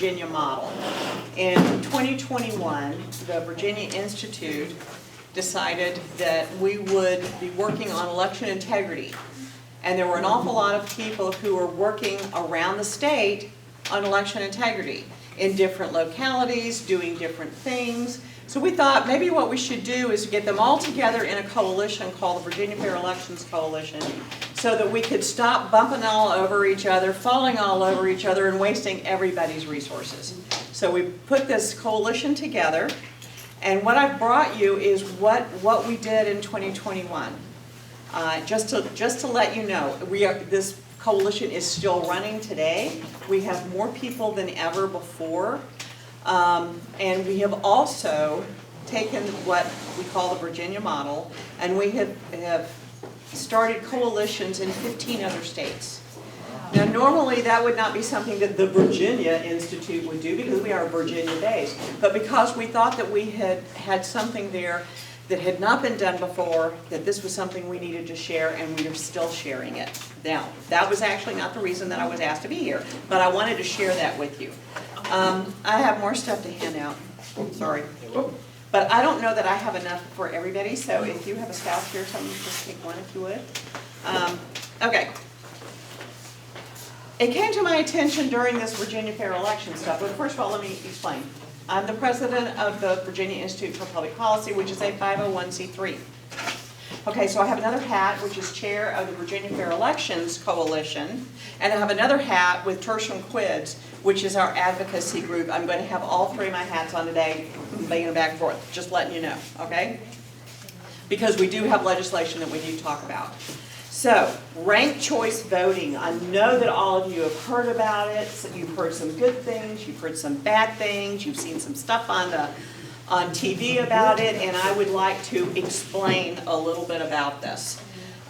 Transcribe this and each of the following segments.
Virginia model. In 2021, the Virginia Institute decided that we would be working on election integrity. And there were an awful lot of people who were working around the state on election integrity in different localities, doing different things. So we thought maybe what we should do is get them all together in a coalition called the Virginia Fair Elections Coalition, so that we could stop bumping all over each other, falling all over each other, and wasting everybody's resources. So we put this coalition together, and what I've brought you is what we did in 2021. Just to let you know, this coalition is still running today. We have more people than ever before. And we have also taken what we call the Virginia model, and we have started coalitions in 15 other states. Now normally that would not be something that the Virginia Institute would do because we are Virginia based, but because we thought that we had something there that had not been done before, that this was something we needed to share, and we are still sharing it. Now, that was actually not the reason that I was asked to be here, but I wanted to share that with you. I have more stuff to hand out, sorry. But I don't know that I have enough for everybody, so if you have a spouse here, tell me just take one if you would. Okay. It came to my attention during this Virginia Fair election stuff, but first of all, let me explain. I'm the president of the Virginia Institute for Public Policy, which is a 501c3. Okay, so I have another hat, which is chair of the Virginia Fair Elections Coalition, and I have another hat with Tertium Quids, which is our advocacy group. I'm going to have all three of my hats on today, banging back and forth, just letting you know, okay? Because we do have legislation that we need to talk about. So, ranked choice voting. I know that all of you have heard about it. So you've heard some good things, you've heard some bad things, you've seen some stuff on TV about it, and I would like to explain a little bit about this.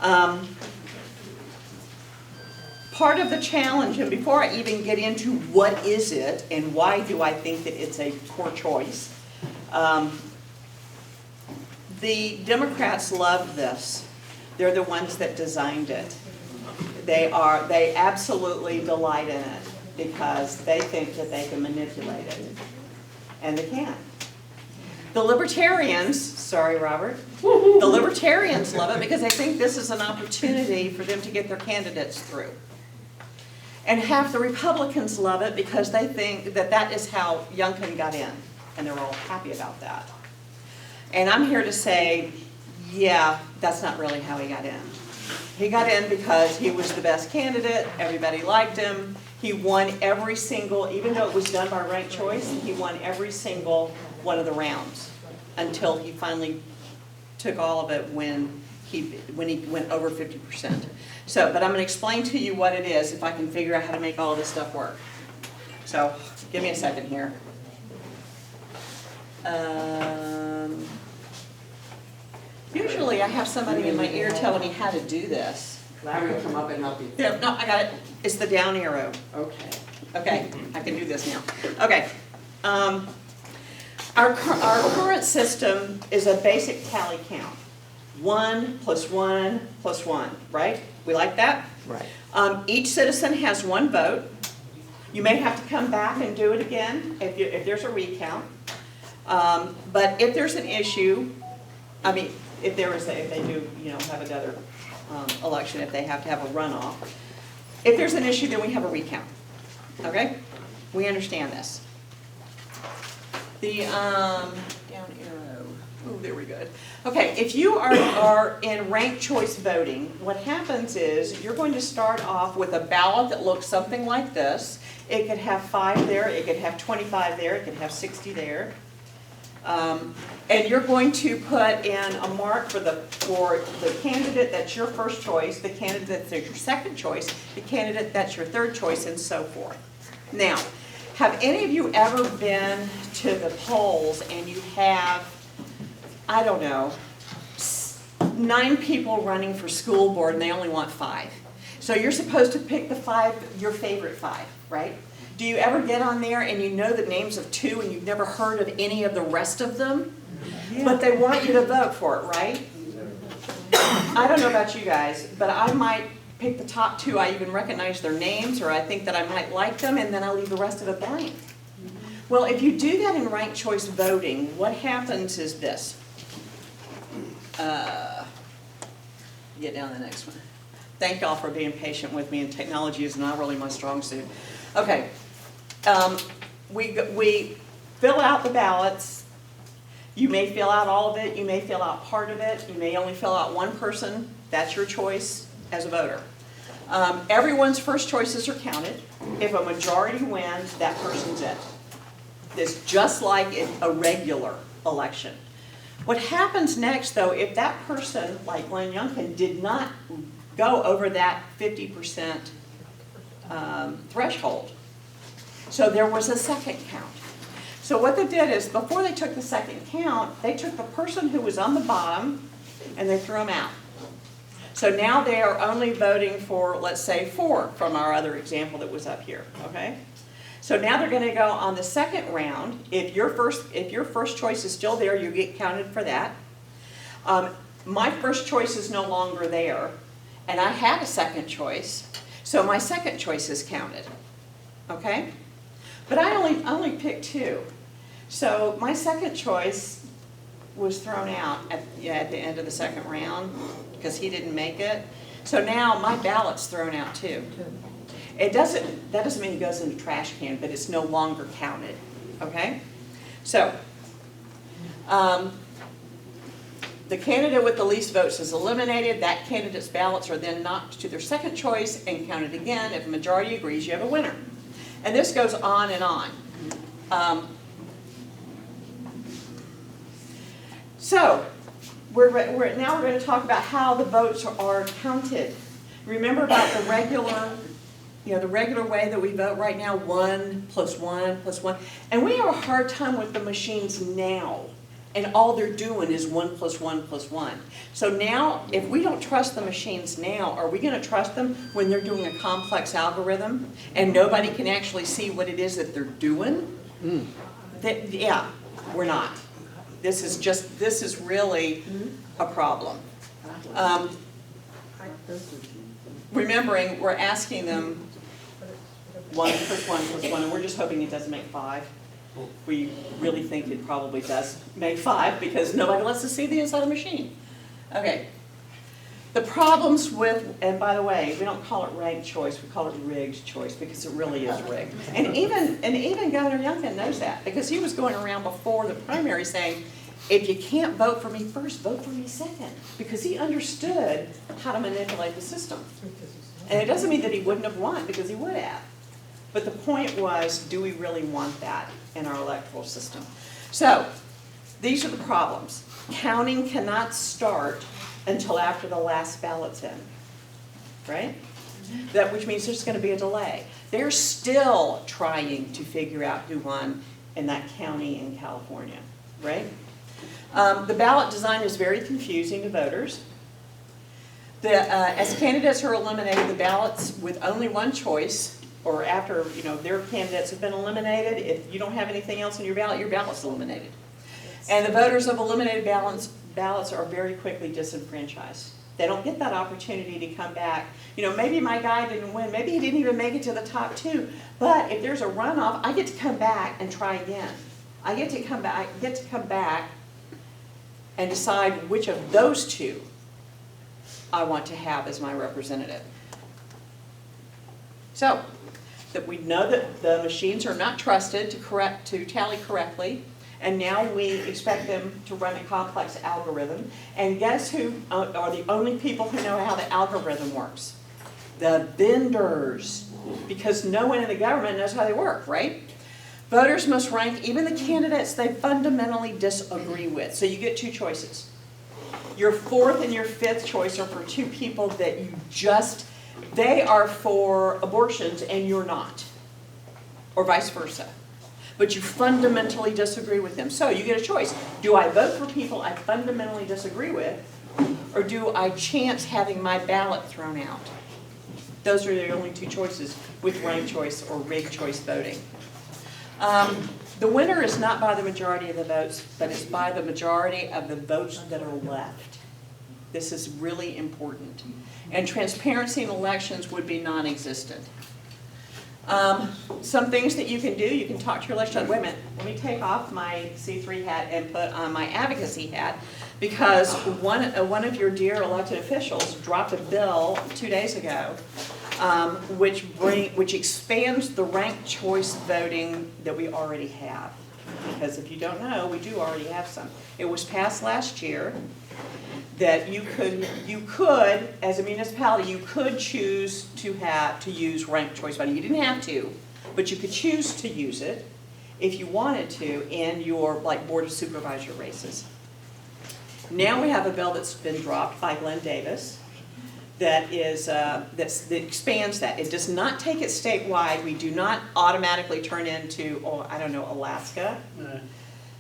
Part of the challenge, and before I even get into what is it and why do I think that it's a poor choice, the Democrats love this. They're the ones that designed it. They absolutely delight in it because they think that they can manipulate it, and they can. The Libertarians, sorry Robert, the Libertarians love it because they think this is an opportunity for them to get their candidates through. And half the Republicans love it because they think that that is how Youngkin got in, and they're all happy about that. And I'm here to say, yeah, that's not really how he got in. He got in because he was the best candidate, everybody liked him, he won every single, even though it was done by ranked choice, he won every single one of the rounds until he finally took all of it when he went over 50%. So, but I'm going to explain to you what it is if I can figure out how to make all of this stuff work. So, give me a second here. Usually I have somebody in my ear telling me how to do this. I'm going to come up and help you. There, no, I got it. It's the down arrow. Okay. Okay, I can do this now. Okay. Our current system is a basic tally count. 1 + 1 + 1, right? We like that? Right. Each citizen has one vote. You may have to come back and do it again if there's a recount. But if there's an issue, I mean, if they do, have another election, if they have to have a runoff. If there's an issue, then we have a recount. Okay? We understand this. The down arrow. Oh, there we go. Okay, if you are in ranked choice voting, what happens is you're going to start off with a ballot that looks something like this. It could have 5 there, it could have 25 there, it could have 60 there. And you're going to put in a mark for the candidate that's your first choice, the candidate that's your second choice, the candidate that's your third choice, and so forth. Now, have any of you ever been to the polls and you have, I don't know, 9 people running for school board and they only want 5? So you're supposed to pick the 5, your favorite 5, right? Do you ever get on there and you know the names of 2 and you've never heard of any of the rest of them? Yeah. But they want you to vote for it, right? I don't know about you guys, but I might pick the top 2. I even recognize their names, or I think that I might like them, and then I leave the rest of it blank. Well, if you do that in ranked choice voting, what happens is this. Get down to the next one. Thank y'all for being patient with me, and technology is not really my strong suit. Okay, we fill out the ballots. You may fill out all of it, you may fill out part of it, you may only fill out one person. That's your choice as a voter. Everyone's first choices are counted. If a majority wins, that person's it. It's just like in a regular election. What happens next, though, if that person, like Glenn Youngkin, did not go over that 50% threshold, so there was a second count. So what they did is, before they took the second count, they took the person who was on the bottom and they threw them out. So now they are only voting for, let's say, 4 from our other example that was up here, okay? So now they're going to go on the second round. If your first choice is still there, you get counted for that. My first choice is no longer there, and I had a second choice, so my second choice is counted, okay? But I only picked 2. So my second choice was thrown out at the end of the second round because he didn't make it. So now my ballot's thrown out too. That doesn't mean it goes in the trash can, but it's no longer counted, okay? So, the candidate with the least votes is eliminated. That candidate's ballots are then knocked to their second choice and counted again. If a majority agrees, you have a winner. And this goes on and on. So, now we're going to talk about how the votes are counted. Remember about the regular, the regular way that we vote right now, 1 + 1 + 1. And we have a hard time with the machines now. And all they're doing is 1 + 1 + 1. So now, if we don't trust the machines now, are we going to trust them when they're doing a complex algorithm and nobody can actually see what it is that they're doing? Yeah, we're not. This is really a problem. Remembering, we're asking them 1 + 1 + 1, and we're just hoping it doesn't make 5. We really think it probably does make 5 because nobody lets us see the inside of the machine. Okay. The problems with, and by the way, we don't call it ranked choice, we call it rigged choice because it really is rigged. And even Governor Youngkin knows that because he was going around before the primary saying, if you can't vote for me first, vote for me second. Because he understood how to manipulate the system. And it doesn't mean that he wouldn't have won because he would have. But the point was, do we really want that in our electoral system? So, these are the problems. Counting cannot start until after the last ballot's in, right? Which means there's going to be a delay. They're still trying to figure out who won in that county in California, right? The ballot design is very confusing to voters. As candidates are eliminated, the ballots with only one choice, or after their candidates have been eliminated, if you don't have anything else in your ballot's eliminated. And the voters of eliminated ballots are very quickly disenfranchised. They don't get that opportunity to come back. Maybe my guy didn't win. Maybe he didn't even make it to the top 2. But if there's a runoff, I get to come back and try again. I get to come back and decide which of those 2 I want to have as my representative. So, that we know that the machines are not trusted to tally correctly, and now we expect them to run a complex algorithm. And guess who are the only people who know how the algorithm works? The vendors, because no one in the government knows how they work, right? Voters must rank even the candidates they fundamentally disagree with. So you get 2 choices. Your 4th and your 5th choice are for 2 people that they are for abortions and you're not, or vice versa. But you fundamentally disagree with them. So you get a choice. Do I vote for people I fundamentally disagree with, or do I chance having my ballot thrown out? Those are the only 2 choices with ranked choice or rigged choice voting. The winner is not by the majority of the votes, but it's by the majority of the votes that are left. This is really important. And transparency in elections would be non-existent. Some things that you can do, you can talk to your legislature. Wait a minute, let me take off my C3 hat and put on my advocacy hat, because one of your dear elected officials dropped a bill 2 days ago, which expands the ranked choice voting that we already have. Because if you don't know, we do already have some. It was passed last year that you could, as a municipality, you could choose to use ranked choice voting. You didn't have to, but you could choose to use it if you wanted to in your board of supervisor races. Now we have a bill that's been dropped by Glenn Davis that expands that. It does not take it statewide. We do not automatically turn into, Alaska.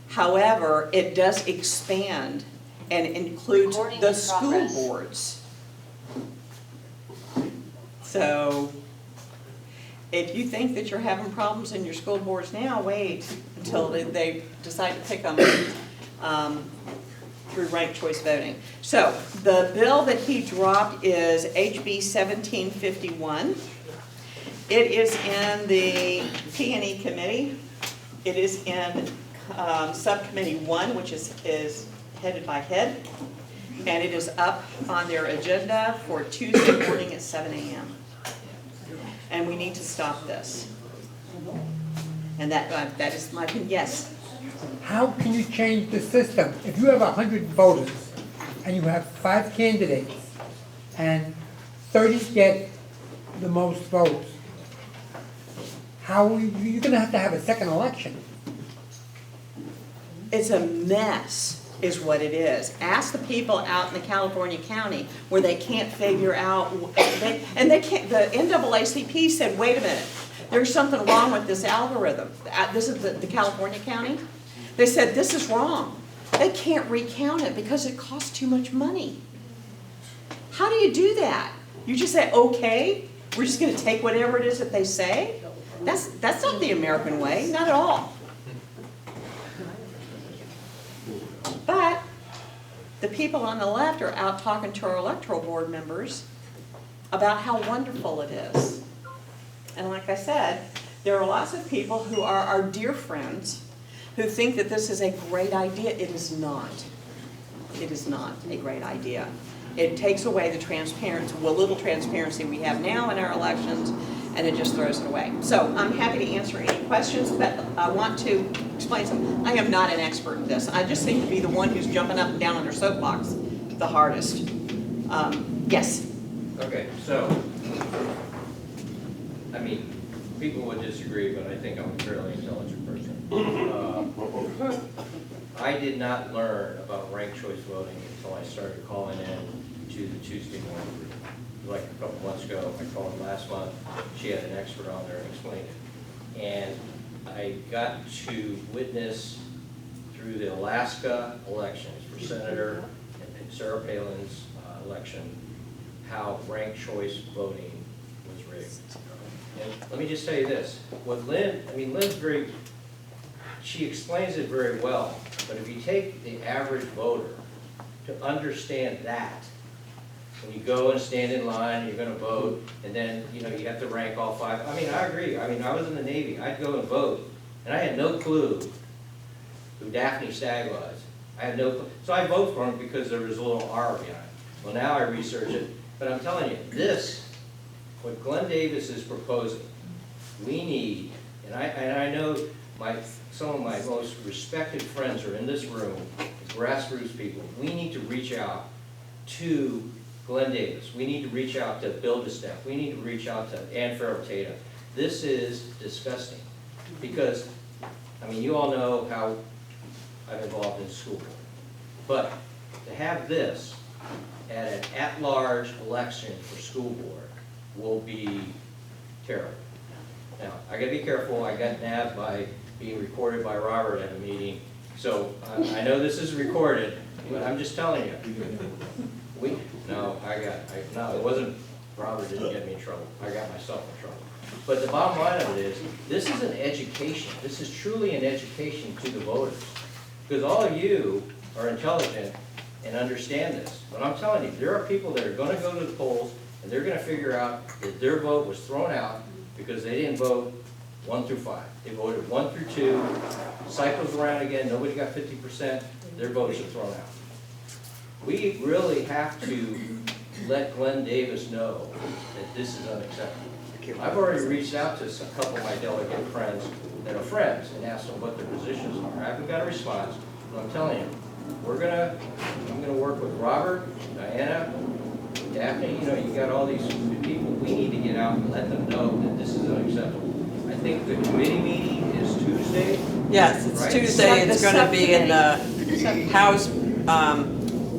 However, it does expand and includes the school boards. So if you think that you're having problems in your school boards now, wait until they decide to pick them through ranked choice voting. So the bill that he dropped is HB 1751. It is in the P&E committee. It is in subcommittee 1, which is headed by Head, and it is up on their agenda for Tuesday morning at 7 a.m. And we need to stop this. And that is my opinion. Yes? How can you change the system? If you have 100 voters and you have 5 candidates and 30 get the most votes, you're going to have a second election. It's a mess, is what it is. Ask the people out in the California county where they can't figure out, they can't. The NAACP said, wait a minute, there's something wrong with this algorithm. This is the California county. They said, this is wrong. They can't recount it because it costs too much money. How do you do that? You just say, okay, we're just going to take whatever it is that they say? That's not the American way, not at all. But the people on the left are out talking to our electoral board members about how wonderful it is. And like I said, there are lots of people who are our dear friends who think that this is a great idea. It is not. It is not a great idea. It takes away the transparency, little transparency we have now in our elections, and it just throws it away. So I'm happy to answer any questions, but I want to explain something. I am not an expert in this. I just seem to be the one who's jumping up and down on their soapbox the hardest. Yes? Okay, so, I mean, people would disagree, but I think I'm a fairly intelligent person. I did not learn about ranked choice voting until I started calling in to the Tuesday morning group. Like a couple months ago, I called last month, she had an expert on there and explained it. And I got to witness through the Alaska elections for Senator and Sarah Palin's election, how ranked choice voting was rigged. And let me just tell you this, what Lynn's she explains it very well, but if you take the average voter to understand that, when you go and stand in line, you're going to vote, and then you have to rank all 5. I mean, I agree. I mean, I was in the Navy. I'd go and vote, and I had no clue who Daphne Stagg was. I had no clue. So I vote for him because there was a little R behind it. Well, now I research it, but I'm telling you, what Glenn Davis is proposing, we need, and I know some of my most respected friends are in this room, grassroots people. We need to reach out to Glenn Davis. We need to reach out to Bill DeSteff. We need to reach out to Ann Farrell Tata. This is disgusting because, I mean, you all know how I'm involved in school board. But to have this at an at-large election for school board will be terrible. Now, I gotta be careful. I got nabbed by being recorded by Robert at a meeting. So I know this is recorded, but I'm just telling you. No, it wasn't, Robert didn't get me in trouble. I got myself in trouble. But the bottom line of it is, this is an education. This is truly an education to the voters. Because all of you are intelligent and understand this. But I'm telling you, there are people that are going to go to the polls and they're going to figure out that their vote was thrown out because they didn't vote 1 through 5. They voted 1 through 2, cycles around again, nobody got 50%, their votes are thrown out. We really have to let Glenn Davis know that this is unacceptable. I've already reached out to a couple of my delegate friends that are friends and asked them what their positions are. I haven't got a response, but I'm telling you, I'm gonna work with Robert, Diana, Daphne, you know, you got all these people. We need to get out and let them know that this is unacceptable. I think the committee meeting is Tuesday. Yes, it's Right. Tuesday, it's The gonna be in the subcommittee. House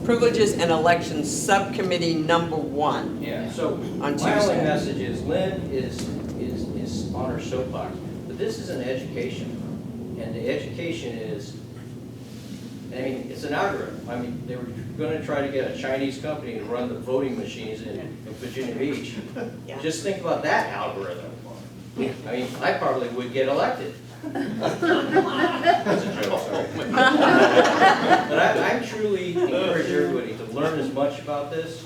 Privileges and Elections Subcommittee number 1. Yeah, so On my only Tuesday. message is Lynn is on her soapbox, but this is an education. And the education is, I mean, it's an algorithm. I mean, they were gonna try to get a Chinese company to run the voting machines in Virginia Beach. Yeah. Just think about that algorithm. I mean, I probably would get elected. That's a joke, sorry. But I truly encourage everybody to learn as much about this,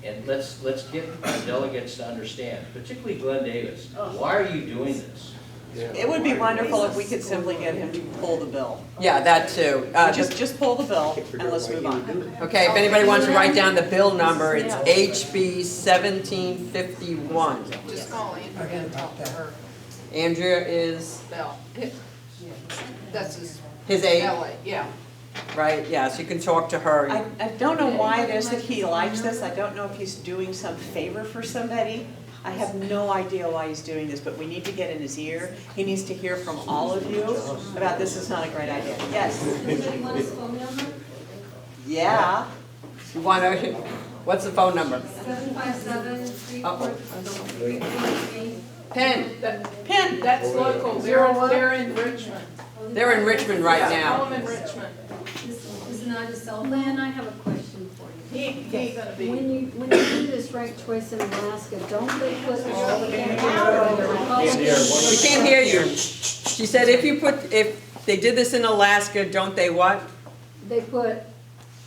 and let's get our delegates to understand, particularly Glenn Davis. Why are you doing this? It would be wonderful if we could simply get him to pull the bill. Yeah, that too. Just pull the bill and let's move on. Okay, if anybody wants to write down the bill number, it's HB 1751. Just call Andrea and talk to her. Andrea is Bell. That's his aide, LA, yeah. right? Yeah, so you can talk to her. I don't know why it is that he likes this. I don't know if he's doing some favor for somebody. I have no idea why he's doing this, but we need to get in his ear. He needs to hear from all of you about this is not a great idea. Yes? Somebody wants his phone number? Yeah. You want to, what's the phone number? 757-3433. Pen. Pin. That's local, they're in Richmond. They're in Richmond right Yeah, now. call them in Richmond. This is not a cell phone. Lynn, I have a question for you. He ain't gonna be. When you do this ranked choice in Alaska, don't they put all the candidates? We can't hear you. She said if they did this in Alaska, don't they what? They put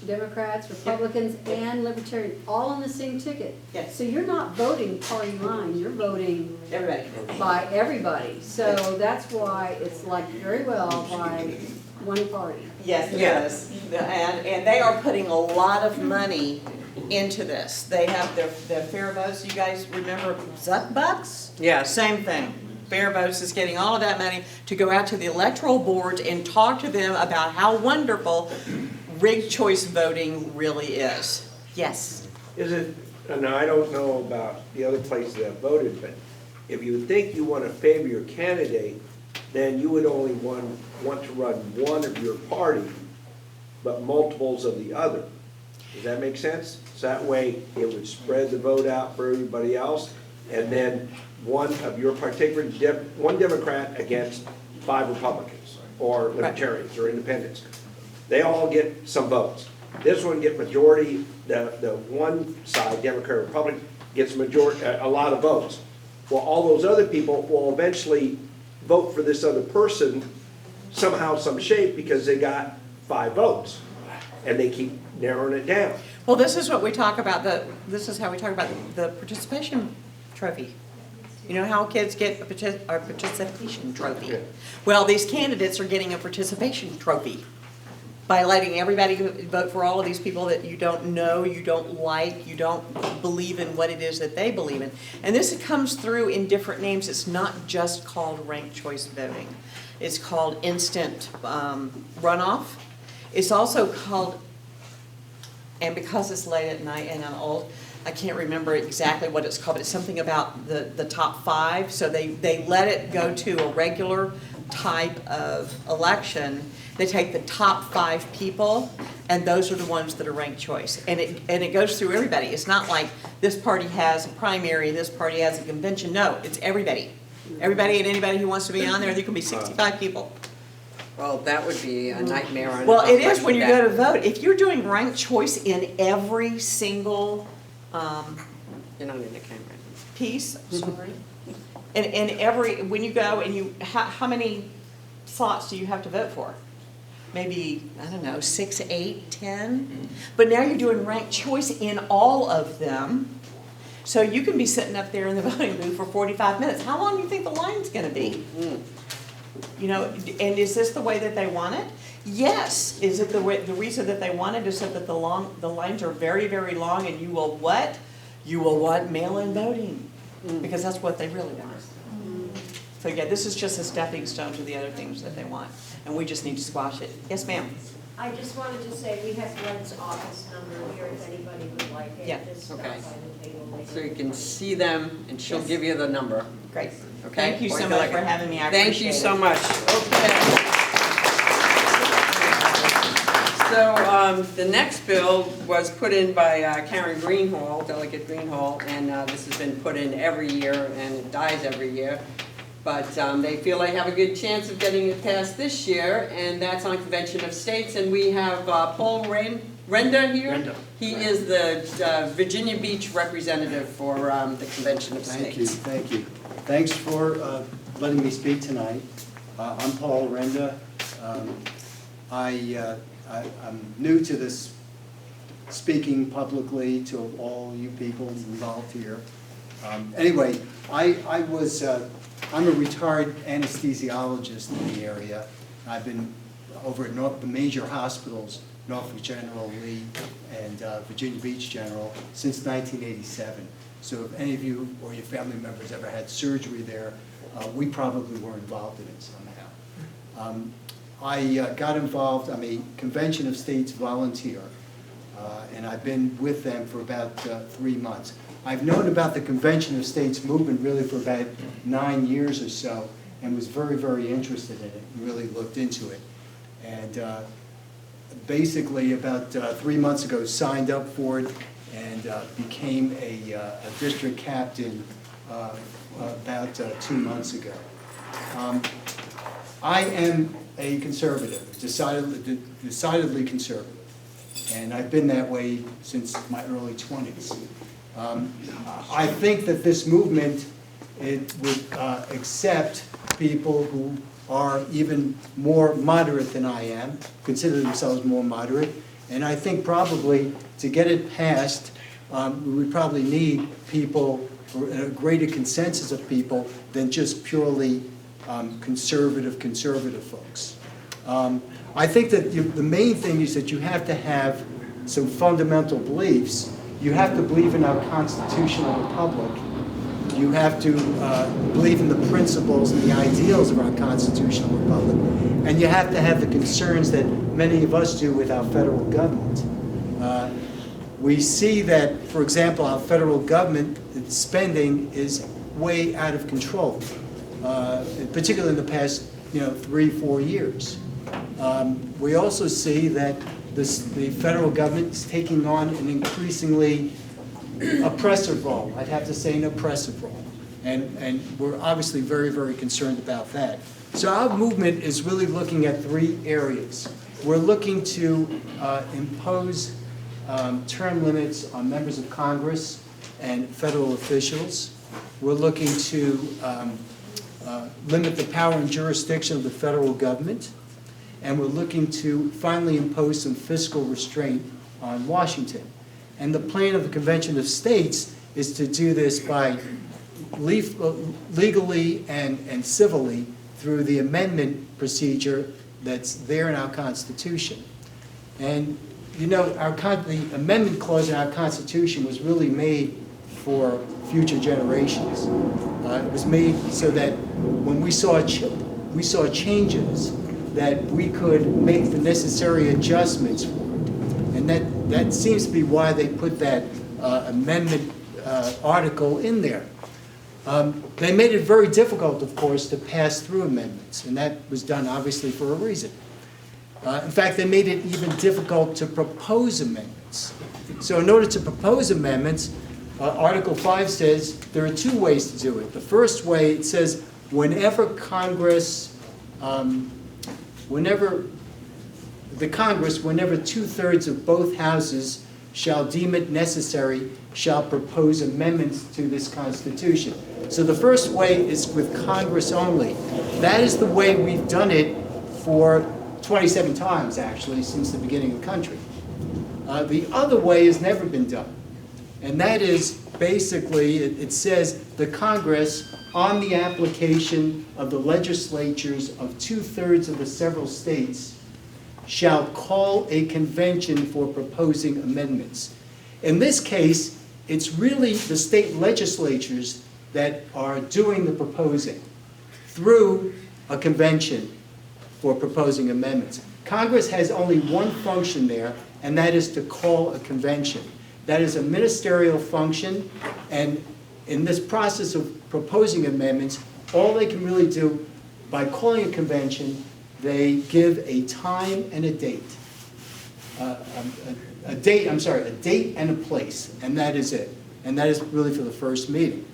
Democrats, Republicans, and Libertarians all on the same ticket. Yes. So you're not voting party line, you're voting Everybody. by everybody. So that's why it's liked very well by one party. Yes, it Yeah. is. And they are putting a lot of money into this. They have their fair votes. You guys remember Zuck Bucks? Yes. Same thing. Fair Votes is getting all of that money to go out to the electoral boards and talk to them about how wonderful rigged choice voting really is. Yes. Is it, and I don't know about the other places that voted, but if you think you want to favor your candidate, then you would only want to run one of your party, but multiples of the other. Does that make sense? So that way it would spread the vote out for everybody else, and then one of your particular, one Democrat against 5 Republicans, or Libertarians, or Independents. They all get some votes. This one get majority, the one side, Democrat, Republican, gets a lot of votes. Well, all those other people will eventually vote for this other person somehow, some shape, because they got 5 votes. And they keep narrowing it down. Well, this is what we talk about, this is how we talk about the participation trophy. You know how kids get a participation trophy? Well, these candidates are getting a participation trophy by letting everybody vote for all of these people that you don't know, you don't like, you don't believe in what it is that they believe in. And this comes through in different names. It's not just called ranked choice voting. It's called instant runoff. It's also called, and because it's late at night and I'm old, I can't remember exactly what it's called, but it's something about the top 5. So they let it go to a regular type of election. They take the top 5 people, and those are the ones that are ranked choice. And it goes through everybody. It's not like this party has a primary, this party has a convention. No, it's everybody. Everybody and anybody who wants to be on there. There can be 65 people. Well, that would be a nightmare on. Well, it is when you election go to vote. If you're doing ranked choice in every single You're not in the camera. piece, sorry, and every, when you go and how many slots do you have to vote for? Maybe, I don't know, 6, 8, 10? But now you're doing ranked choice in all of them. So you can be sitting up there in the voting booth for 45 minutes. How long do you think the line's gonna be? You know, and is this the way that they want it? Yes. Is it the reason that they want it is so that the lines are very, very long and you will what? You will want mail-in voting, because that's what they really want. So yeah, this is just a stepping stone to the other things that they want, and we just need to squash it. Yes, ma'am? I just wanted to say, we have Glenn's office number here if anybody would like it. Yeah, Just stop okay. by the table. So you can see them, and she'll Yes. give you the number. Great. Okay. Thank you so Point much like for it. having me. I Thank appreciate you it. so much. Okay. So the next bill was put in by Karen Greenhall, Delegate Greenhall, and this has been put in every year, and it dies every year. But they feel they have a good chance of getting it passed this year, and that's on Convention of States. And we have Paul Renda here. Renda. He is the Virginia Beach representative for the Convention of Thank you, States. thank you. Thanks for letting me speak tonight. I'm Paul Renda. I'm new to this speaking publicly to all you people involved here. Anyway, I'm a retired anesthesiologist in the area. I've been over at the major hospitals, Norfolk General, Lee, and Virginia Beach General, since 1987. So if any of you or your family members ever had surgery there, we probably were involved in it somehow. I got involved, I'm a Convention of States volunteer, and I've been with them for about 3 months. I've known about the Convention of States movement really for about 9 years or so, and was very, very interested in it, and really looked into it. And basically about 3 months ago signed up for it and became a district captain about 2 months ago. I am a conservative, decidedly conservative, and I've been that way since my early 20s. I think that this movement, it would accept people who are even more moderate than I am, consider themselves more moderate, and I think probably to get it passed, we would probably need people, a greater consensus of people than just purely conservative folks. I think that the main thing is that you have to have some fundamental beliefs. You have to believe in our constitutional republic. You have to believe in the principles and the ideals of our constitutional republic. And you have to have the concerns that many of us do with our federal government. We see that, for example, our federal government spending is way out of control, particularly in the past 3-4 years. We also see that the federal government is taking on an increasingly oppressive role. I'd have to say an oppressive role. And we're obviously very, very concerned about that. So our movement is really looking at 3 areas. We're looking to impose term limits on members of Congress and federal officials. We're looking to limit the power and jurisdiction of the federal government. And we're looking to finally impose some fiscal restraint on Washington. And the plan of the Convention of States is to do this by legally and civilly through the amendment procedure that's there in our Constitution. And the amendment clause in our Constitution was really made for future generations. It was made so that when we saw changes, that we could make the necessary adjustments for it. And that seems to be why they put that amendment article in there. They made it very difficult, of course, to pass through amendments, and that was done obviously for a reason. In fact, they made it even difficult to propose amendments. So in order to propose amendments, Article 5 says there are 2 ways to do it. The first way, it says whenever whenever 2/3 of both houses shall deem it necessary, shall propose amendments to this Constitution. So the first way is with Congress only. That is the way we've done it for 27 times, actually, since the beginning of the country. The other way has never been done. And that is basically, it says, the Congress, on the application of the legislatures of 2/3 of the several states, shall call a convention for proposing amendments. In this case, it's really the state legislatures that are doing the proposing through a convention for proposing amendments. Congress has only one function there, and that is to call a convention. That is a ministerial function, and in this process of proposing amendments, all they can really do by calling a convention, they give a time and a date. A date and a place, and that is it. And that is really for the first meeting.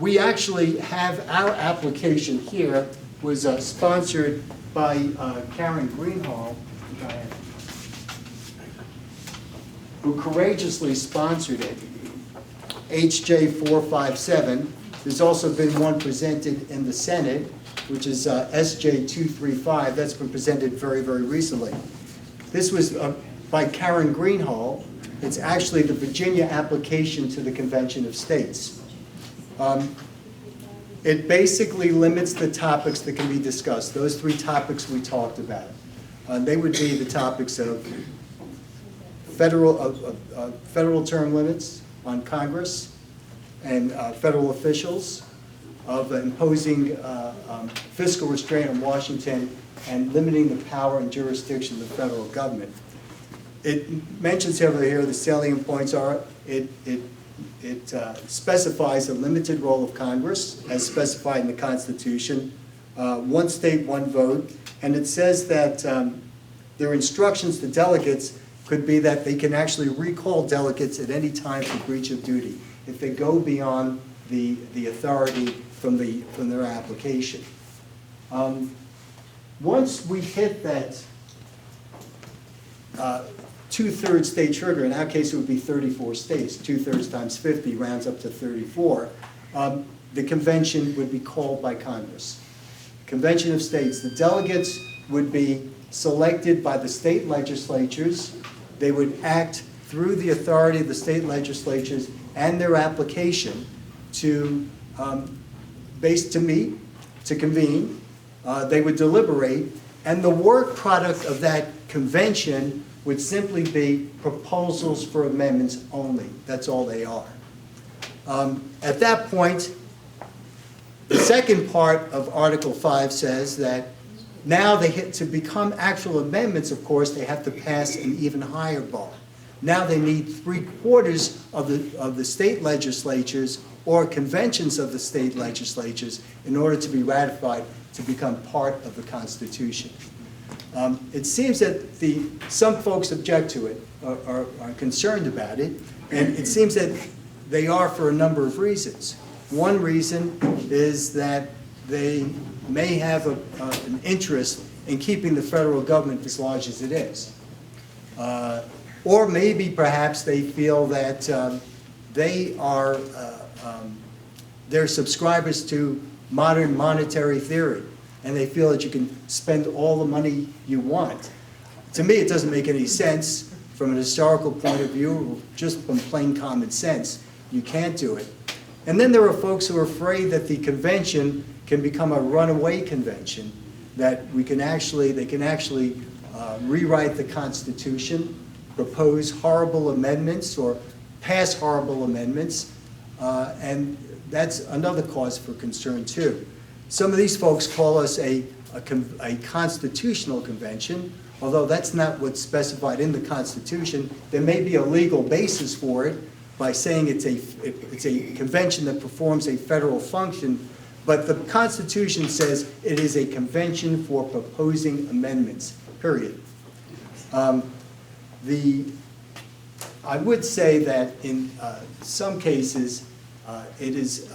We actually have our application here, was sponsored by Karen Greenhall, who courageously sponsored it, HJ 457. There's also been one presented in the Senate, which is SJ 235. That's been presented very, very recently. This was by Karen Greenhall. It's actually the Virginia application to the Convention of States. It basically limits the topics that can be discussed. Those 3 topics we talked about. They would be the topics of federal term limits on Congress and federal officials, of imposing fiscal restraint on Washington, and limiting the power and jurisdiction of the federal government. It mentions over here, the salient points are, it specifies a limited role of Congress, as specified in the Constitution, one state, one vote, and it says that their instructions to delegates could be that they can actually recall delegates at any time for breach of duty if they go beyond the authority from their application. Once we hit that 2/3 state trigger, in our case it would be 34 states, 2/3 times 50 rounds up to 34, the convention would be called by Congress. Convention of States, the delegates would be selected by the state legislatures. They would act through the authority of the state legislatures and their application to meet, to convene. They would deliberate, and the work product of that convention would simply be proposals for amendments only. That's all they are. At that point, the second part of Article 5 says that now to become actual amendments, of course, they have to pass an even higher bar. Now they need 3/4 of the state legislatures or conventions of the state legislatures in order to be ratified to become part of the Constitution. It seems that some folks object to it, are concerned about it, and it seems that they are for a number of reasons. One reason is that they may have an interest in keeping the federal government as large as it is. Or maybe perhaps they feel that they're subscribers to modern monetary theory, and they feel that you can spend all the money you want. To me, it doesn't make any sense from an historical point of view, or just from plain common sense. You can't do it. And then there are folks who are afraid that the convention can become a runaway convention, that they can actually rewrite the Constitution, propose horrible amendments, or pass horrible amendments, and that's another cause for concern too. Some of these folks call us a constitutional convention, although that's not what's specified in the Constitution. There may be a legal basis for it by saying it's a convention that performs a federal function, but the Constitution says it is a convention for proposing amendments, period. I would say that in some cases, it is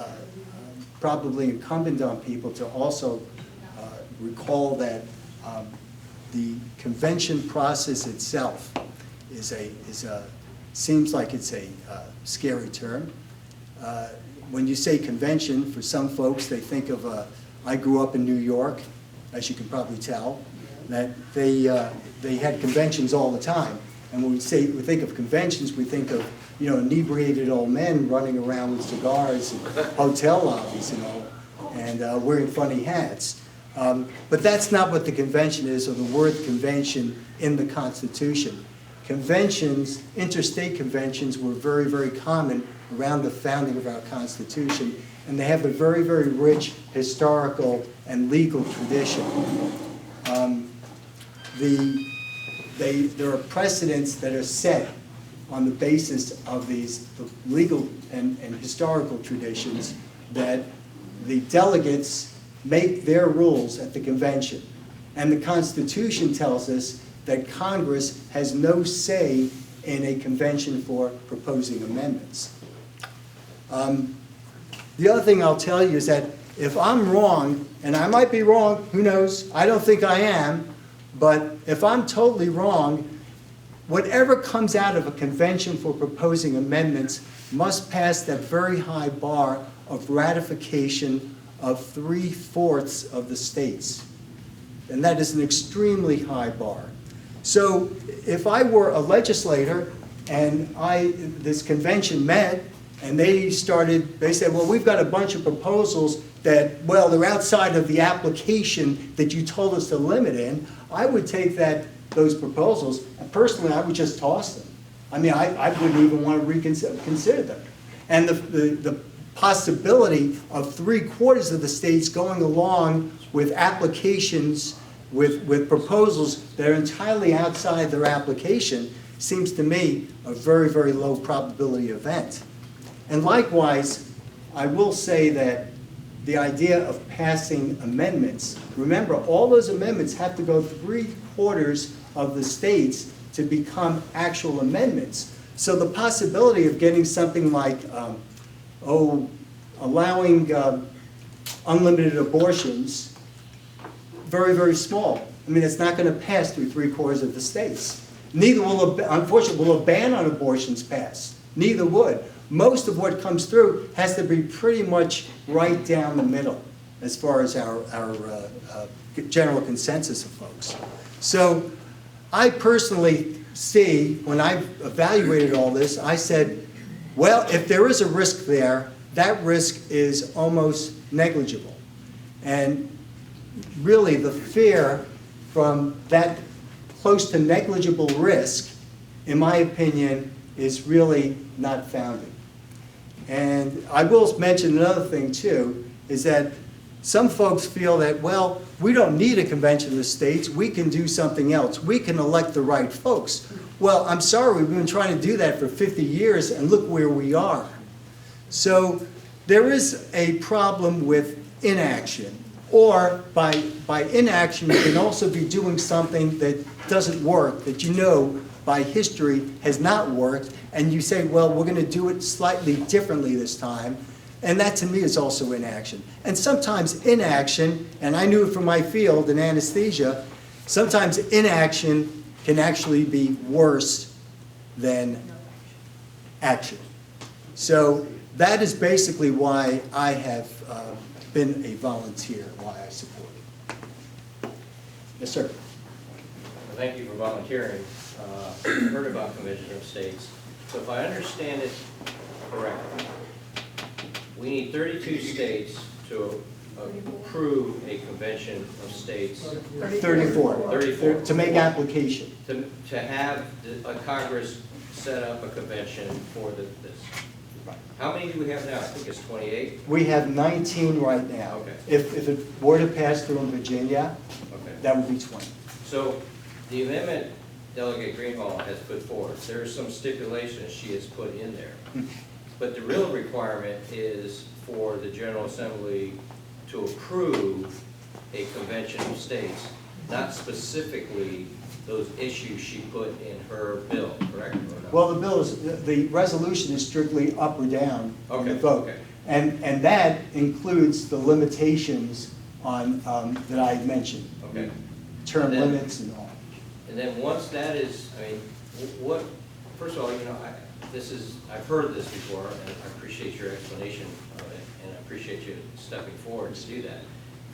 probably incumbent on people to also recall that the convention process itself seems like it's a scary term. When you say convention, for some folks, they think of, I grew up in New York, as you can probably tell, that they had conventions all the time. And when we think of conventions, we think of, you know, inebriated old men running around with cigars in hotel lobbies, you know, and wearing funny hats. But that's not what the convention is, or the word convention in the Constitution. Conventions, interstate conventions, were very, very common around the founding of our Constitution, and they have a very, very rich historical and legal tradition. There are precedents that are set on the basis of these legal and historical traditions that the delegates make their rules at the convention. And the Constitution tells us that Congress has no say in a convention for proposing amendments. The other thing I'll tell you is that if I'm wrong, and I might be wrong, who knows, I don't think I am, but if I'm totally wrong, whatever comes out of a convention for proposing amendments must pass that very high bar of ratification of 3/4 of the states. And that is an extremely high bar. So if I were a legislator and this convention met and they said, well, we've got a bunch of proposals that, well, they're outside of the application that you told us to limit in, I would take those proposals, and personally, I would just toss them. I mean, I wouldn't even want to consider them. And the possibility of 3/4 of the states going along with applications, with proposals that are entirely outside their application, seems to me a very, very low probability event. And likewise, I will say that the idea of passing amendments, remember, all those amendments have to go 3/4 of the states to become actual amendments. So the possibility of getting something like, allowing unlimited abortions, very, very small. I mean, it's not going to pass through 3/4 of the states. Neither will, unfortunately, will a ban on abortions pass. Neither would. Most of what comes through has to be pretty much right down the middle as far as our general consensus of folks. So I personally see, when I evaluated all this, I said, well, if there is a risk there, that risk is almost negligible. And really the fear from that close to negligible risk, in my opinion, is really not founded. And I will mention another thing too, is that some folks feel that, well, we don't need a convention of the states, we can do something else, we can elect the right folks. Well, I'm sorry, we've been trying to do that for 50 years and look where we are. So there is a problem with inaction, or by inaction you can also be doing something that doesn't work, that you know by history has not worked, and you say, well, we're going to do it slightly differently this time, and that to me is also inaction. And sometimes inaction, and I knew it from my field in anesthesia, sometimes inaction can actually be worse than action. So that is basically why I have been a volunteer, why I support it. Yes, sir. Well, thank you for volunteering. I heard about Convention of States. So if I understand it correctly, we need 32 states to approve a Convention of States. 34. 34. To make application. To have a Congress set up a convention for this. How many do we have now? I think it's 28. We have 19 right now. Okay. If it were to pass through in Virginia, Okay. that would be 20. So the amendment Delegate Greenhall has put forward, there are some stipulations she has put in there. But the real requirement is for the General Assembly to approve a convention of states, not specifically those issues she put in her bill, correct? Or not? Well, the resolution is strictly up or down on the Okay, vote. okay. And that includes the limitations on, that I mentioned. Okay. Term And then- limits and all. And then once that is, I mean, what, first of all, you know, I've heard this before, and I appreciate your explanation of it, and I appreciate you stepping forward to do that.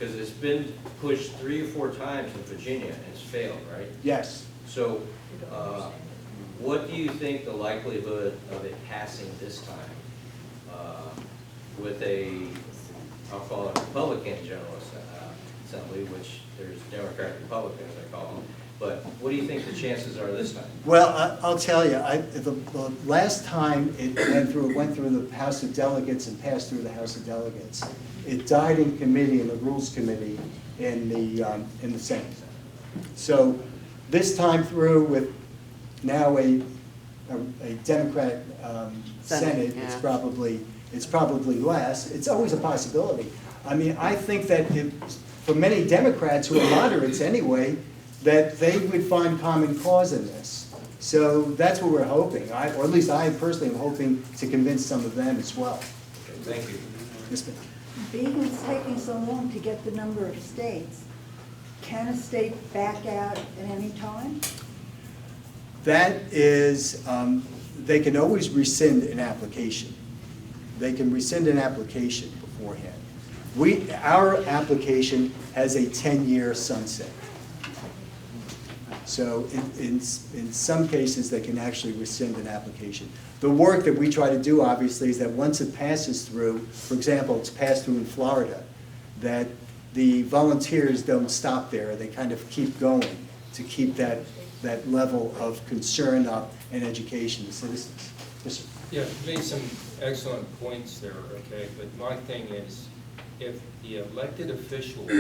Because it's been pushed 3 or 4 times in Virginia and it's failed, right? Yes. So, what do you think the likelihood of it passing this time with a, I'll call it Republican General Assembly, which there's Democrat Republicans, I call them, but what do you think the chances are this time? Well, I'll tell you, the last time it went through the House of Delegates and passed through the House of Delegates, it died in committee, in the Rules Committee, in the Senate. So this time through with now a Democrat Senate, it's probably less. It's always a possibility. I mean, I think that for many Democrats who are moderates anyway, that they would find common cause in this. So that's what we're hoping, or at least I personally am hoping to convince some of them as well. Okay, thank you. Yes, ma'am. Being it's taking so long to get the number of states, can a state back out at any time? That is, they can always rescind an application. They can rescind an application beforehand. Our application has a 10-year sunset. So in some cases, they can actually rescind an application. The work that we try to do, obviously, is that once it passes through, for example, it's passed through in Florida, that the volunteers don't stop there. They kind of keep going to keep that level of concern up and education to citizens. Yes, sir. Yeah, you made some excellent points there, okay? But my thing is, if the elected officials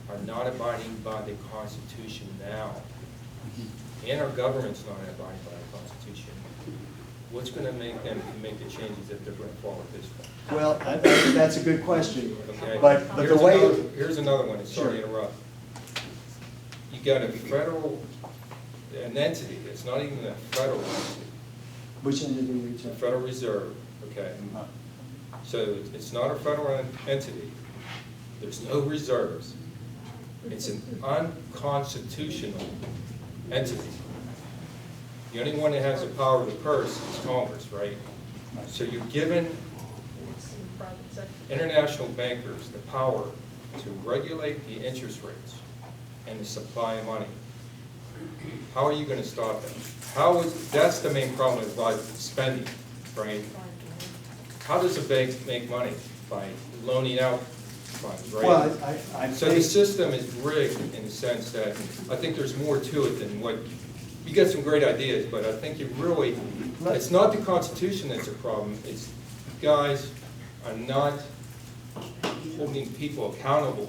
are not abiding by the Constitution now, and our government's not abiding by the Constitution, what's going to make them make the changes if they're going to follow this one? Well, that's a good question. Okay. But the way... Here's another one, sorry to interrupt. You got a federal, an entity, it's not even a federal entity. Which entity are you It's the talking Federal Reserve, okay? So it's not a federal entity. There's no reserves. It's an unconstitutional entity. The only one that has the power of the purse is Congress, right? So you're giving international bankers the power to regulate the interest rates and the supply of money. How are you going to stop that? That's the main problem with spending, right? How does a bank make money? By loaning out funds, right? Well, So the system is rigged in the sense that I think there's more to it than what, you get some great ideas, but I think you really, it's not the Constitution that's a problem. It's you guys are not holding people accountable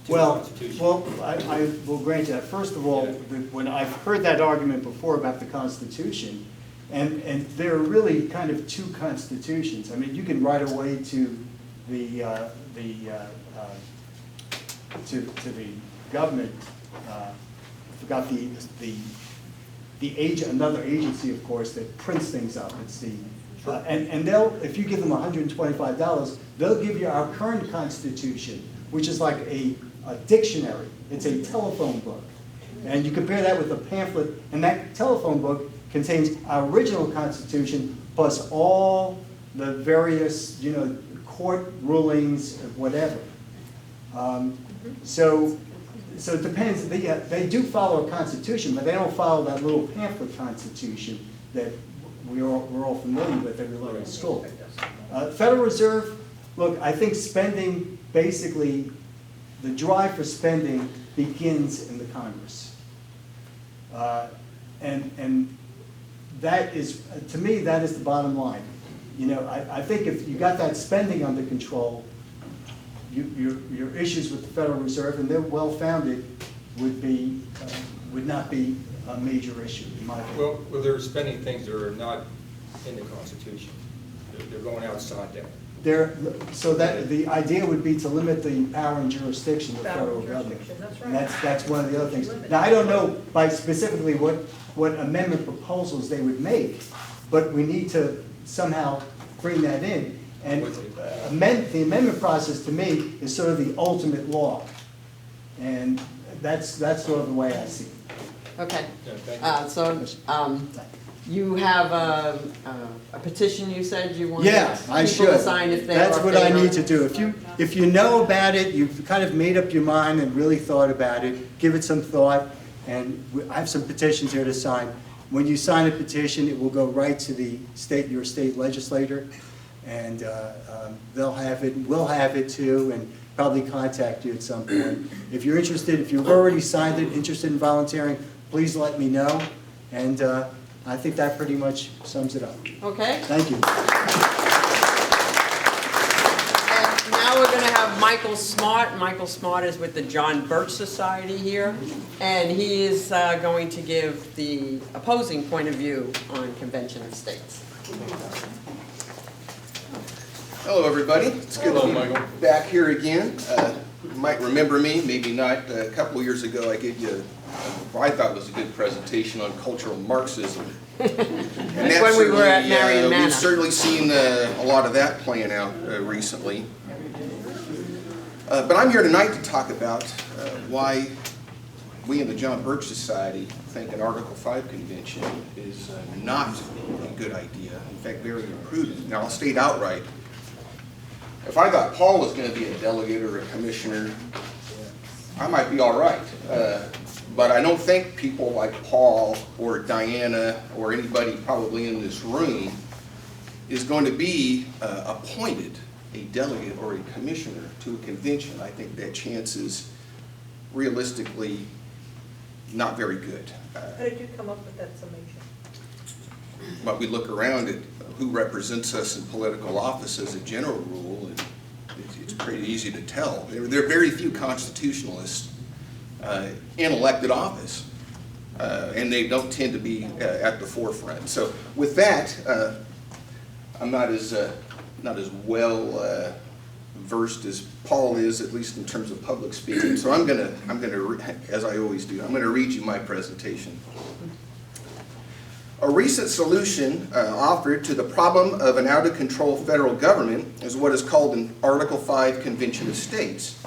to the Constitution. Well, I will grant you that. First of all, when I've heard that argument before about the Constitution, and there are really kind of two constitutions. I mean, you can write away to the government. I forgot another agency, of course, that prints things up. It's the and they'll, if you give them $125, they'll give you our current Constitution, which is like a dictionary. It's a telephone book. And you compare that with a pamphlet, and that telephone book contains our original Constitution plus all the various, court rulings, whatever. So it depends. They do follow a Constitution, but they don't follow that little pamphlet Constitution that we're all familiar with that we learn in school. Federal Reserve, look, I think spending, basically, the drive for spending begins in the Congress. And that is, to me, that is the bottom line. I think if you got that spending under control, your issues with the Federal Reserve, and they're well-founded, would not be a major issue, in my opinion. Well, they're spending things that are not in the Constitution. They're going outside that. So that the idea would be to limit the power and jurisdiction of the federal government. And that's one of the other things. Now, I don't know by specifically what amendment proposals they would make, but we need to somehow bring that in. And the amendment process, to me, is sort of the ultimate law. And that's sort of the way I see it. Okay, Yeah, thank you. You have a petition you said you wanted Yeah, I people should. to sign if they are That's what I favored? need to do. If you know about it, you've kind of made up your mind and really thought about it, give it some thought, and I have some petitions here to sign. When you sign a petition, it will go right to your state legislator, and they'll have it, we'll have it too, and probably contact you at some point. If you're interested, if you've already signed it, interested in volunteering, please let me know, and I think that pretty much sums it up. Okay. Thank you. And now we're going to have Michael Smart. Michael Smart is with the John Birch Society here, and he is going to give the opposing point of view on Convention of States. Hello, everybody. It's good Hello, to be Michael. back here again. You might remember me, maybe not. A couple of years ago, I gave you what I thought was a good presentation on cultural Marxism. And That's when we were at Marion Manor. We've certainly seen a lot of that playing out recently. But I'm here tonight to talk about why we in the John Birch Society think an Article 5 convention is not a good idea, in fact, very imprudent. Now, I'll state outright, if I thought Paul was going to be a delegate or a commissioner, I might be all right. But I don't think people like Paul or Diana or anybody probably in this room is going to be appointed a delegate or a commissioner to a convention. I think that chance is realistically not very good. How did you come up with that summation? But we look around at who represents us in political office as a general rule, and it's pretty easy to tell. There are very few constitutionalists in elected office, and they don't tend to be at the forefront. So with that, I'm not as well versed as Paul is, at least in terms of public speaking. So I'm gonna, as I always do, I'm gonna read you my presentation. A recent solution offered to the problem of an out-of-control federal government is what is called an Article 5 Convention of States.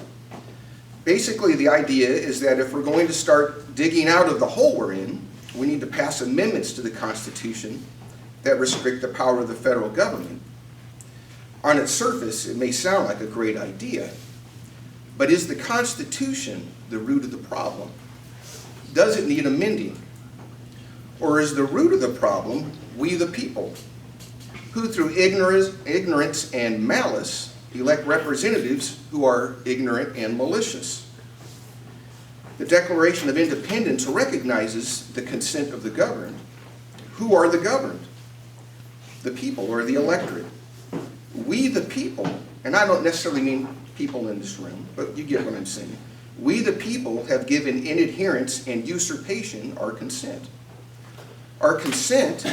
Basically, the idea is that if we're going to start digging out of the hole we're in, we need to pass amendments to the Constitution that restrict the power of the federal government. On its surface, it may sound like a great idea, but is the Constitution the root of the problem? Does it need amending? Or is the root of the problem we the people, who through ignorance and malice elect representatives who are ignorant and malicious? The Declaration of Independence recognizes the consent of the governed. Who are the governed? The people, or the electorate. We the people, and I don't necessarily mean people in this room, but you get what I'm saying. We the people have given in adherence and usurpation our consent. Our consent,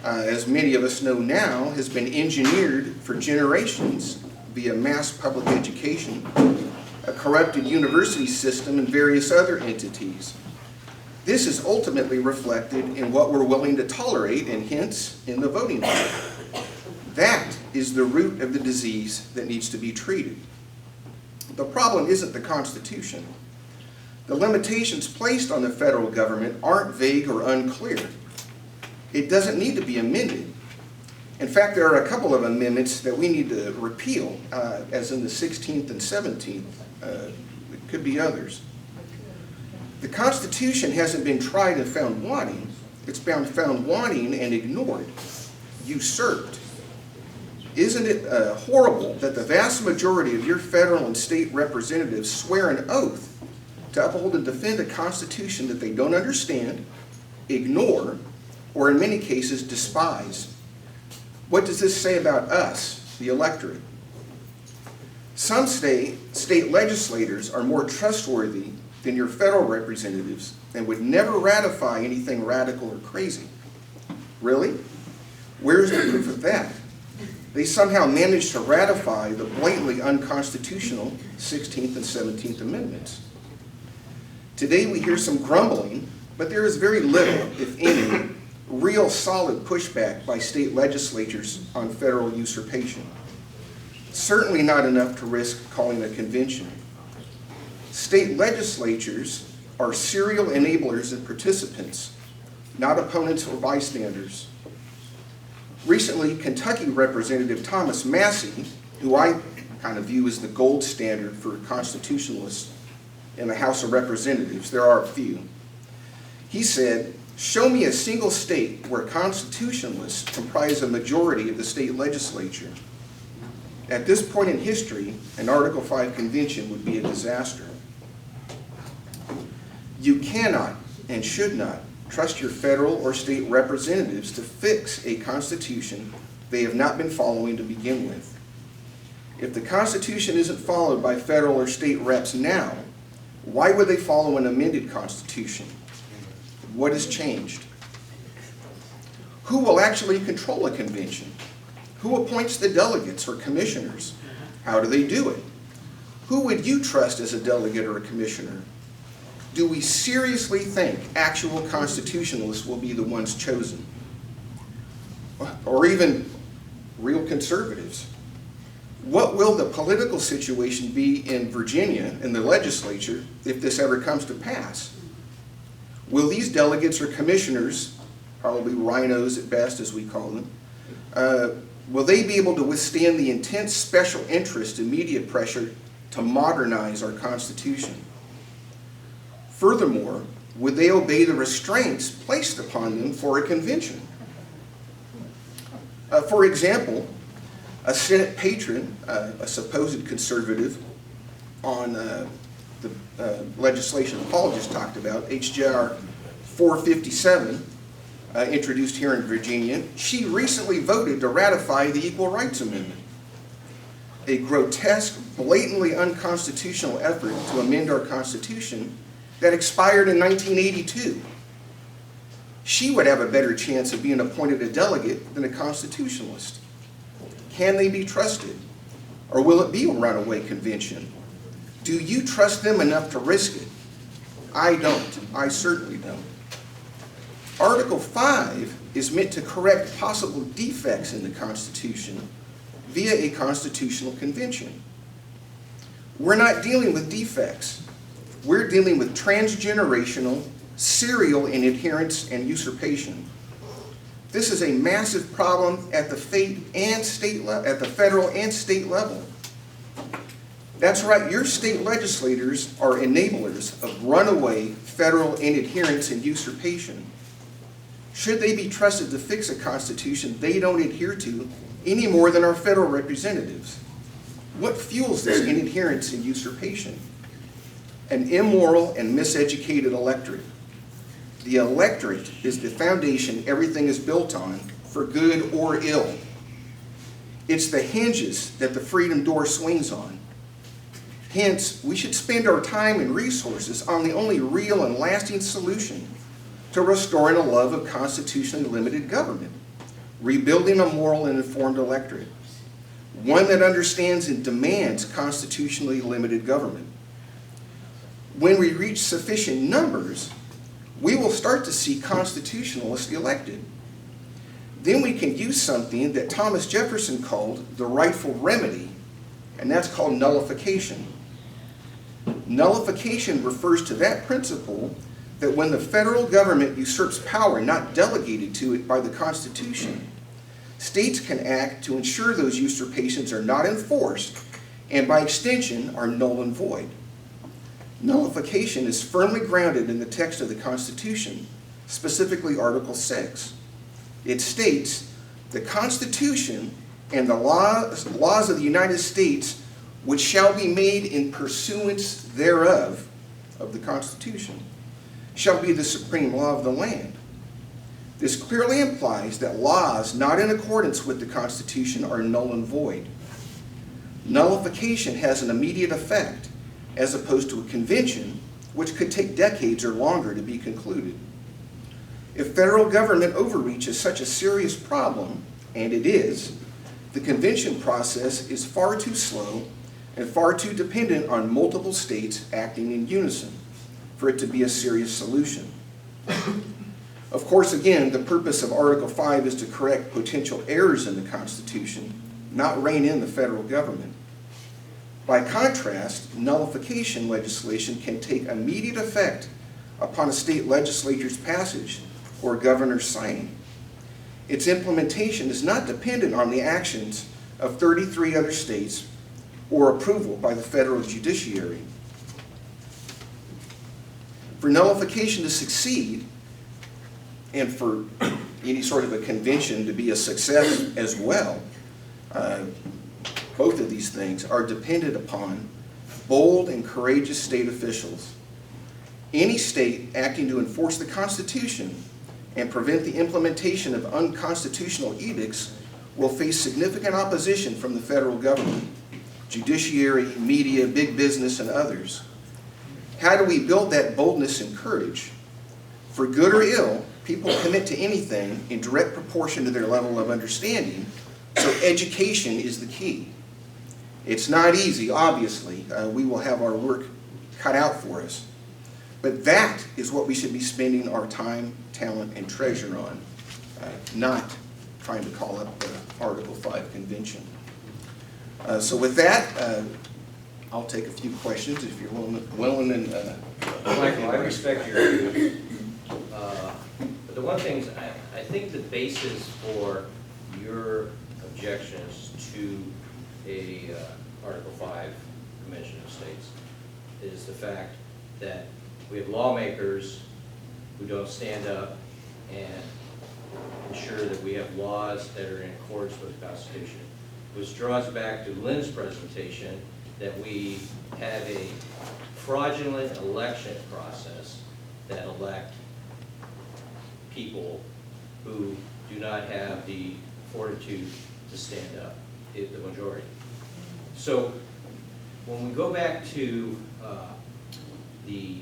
as many of us know now, has been engineered for generations via mass public education, a corrupted university system, and various other entities. This is ultimately reflected in what we're willing to tolerate, and hence in the voting body. That is the root of the disease that needs to be treated. The problem isn't the Constitution. The limitations placed on the federal government aren't vague or unclear. It doesn't need to be amended. In fact, there are a couple of amendments that we need to repeal, as in the 16th and 17th. It could be others. The Constitution hasn't been tried and found wanting. It's been found wanting and ignored, usurped. Isn't it horrible that the vast majority of your federal and state representatives swear an oath to uphold and defend a Constitution that they don't understand, ignore, or in many cases despise? What does this say about us, the electorate? Some state legislators are more trustworthy than your federal representatives and would never ratify anything radical or crazy. Really? Where's the proof of that? They somehow managed to ratify the blatantly unconstitutional 16th and 17th Amendments. Today we hear some grumbling, but there is very little, if any, real solid pushback by state legislatures on federal usurpation. Certainly not enough to risk calling a convention. State legislatures are serial enablers and participants, not opponents or bystanders. Recently, Kentucky Representative Thomas Massey, who I kind of view as the gold standard for constitutionalists in the House of Representatives, there are a few, he said, "Show me a single state where constitutionalists comprise a majority of the state legislature. At this point in history, an Article 5 convention would be a disaster." You cannot and should not trust your federal or state representatives to fix a constitution they have not been following to begin with. If the Constitution isn't followed by federal or state reps now, why would they follow an amended Constitution? What has changed? Who will actually control a convention? Who appoints the delegates or commissioners? How do they do it? Who would you trust as a delegate or a commissioner? Do we seriously think actual constitutionalists will be the ones chosen? Or even real conservatives? What will the political situation be in Virginia, in the legislature, if this ever comes to pass? Will these delegates or commissioners, probably rhinos at best as we call them, will they be able to withstand the intense special interest and media pressure to modernize our Constitution? Furthermore, would they obey the restraints placed upon them for a convention? For example, a Senate patron, a supposed conservative on the legislation Paula just talked about, H.J.R. 457, introduced here in Virginia, she recently voted to ratify the Equal Rights Amendment, a grotesque, blatantly unconstitutional effort to amend our Constitution that expired in 1982. She would have a better chance of being appointed a delegate than a constitutionalist. Can they be trusted? Or will it be a runaway convention? Do you trust them enough to risk it? I don't. I certainly don't. Article 5 is meant to correct possible defects in the Constitution via a constitutional convention. We're not dealing with defects. We're dealing with transgenerational, serial inadherence and usurpation. This is a massive problem at the federal and state level. That's right, your state legislators are enablers of runaway federal inadherence and usurpation. Should they be trusted to fix a constitution they don't adhere to any more than our federal representatives? What fuels this inadherence and usurpation? An immoral and miseducated electorate. The electorate is the foundation everything is built on, for good or ill. It's the hinges that the freedom door swings on. Hence, we should spend our time and resources on the only real and lasting solution to restoring a love of constitutionally limited government, rebuilding a moral and informed electorate, one that understands and demands constitutionally limited government. When we reach sufficient numbers, we will start to see constitutionalists elected. Then we can use something that Thomas Jefferson called the rightful remedy, and that's called nullification. Nullification refers to that principle that when the federal government usurps power not delegated to it by the Constitution, states can act to ensure those usurpations are not enforced and by extension are null and void. Nullification is firmly grounded in the text of the Constitution, specifically Article 6. It states, "The Constitution and the laws of the United States which shall be made in pursuance thereof," of the Constitution, "shall be the supreme law of the land." This clearly implies that laws not in accordance with the Constitution are null and void. Nullification has an immediate effect, as opposed to a convention, which could take decades or longer to be concluded. If federal government overreach is such a serious problem, and it is, the convention process is far too slow and far too dependent on multiple states acting in unison for it to be a serious solution. Of course, again, the purpose of Article 5 is to correct potential errors in the Constitution, not rein in the federal government. By contrast, nullification legislation can take immediate effect upon a state legislature's passage or governor's signing. Its implementation is not dependent on the actions of 33 other states or approval by the federal judiciary. For nullification to succeed, and for any sort of a convention to be a success as well, both of these things are dependent upon bold and courageous state officials. Any state acting to enforce the Constitution and prevent the implementation of unconstitutional edicts will face significant opposition from the federal government, judiciary, media, big business, and others. How do we build that boldness and courage? For good or ill, people commit to anything in direct proportion to their level of understanding, so education is the key. It's not easy, obviously. We will have our work cut out for us. But that is what we should be spending our time, talent, and treasure on, not trying to call up the Article 5 convention. So with that, I'll take a few questions if you're willing and Michael, I respect your views. But the one thing is, I think the basis for your objections to a Article 5 Convention of States is the fact that we have lawmakers who don't stand up and ensure that we have laws that are in accordance with the Constitution, which draws back to Lynn's presentation that we have a fraudulent election process that elect people who do not have the fortitude to stand up, the majority. So when we go back to the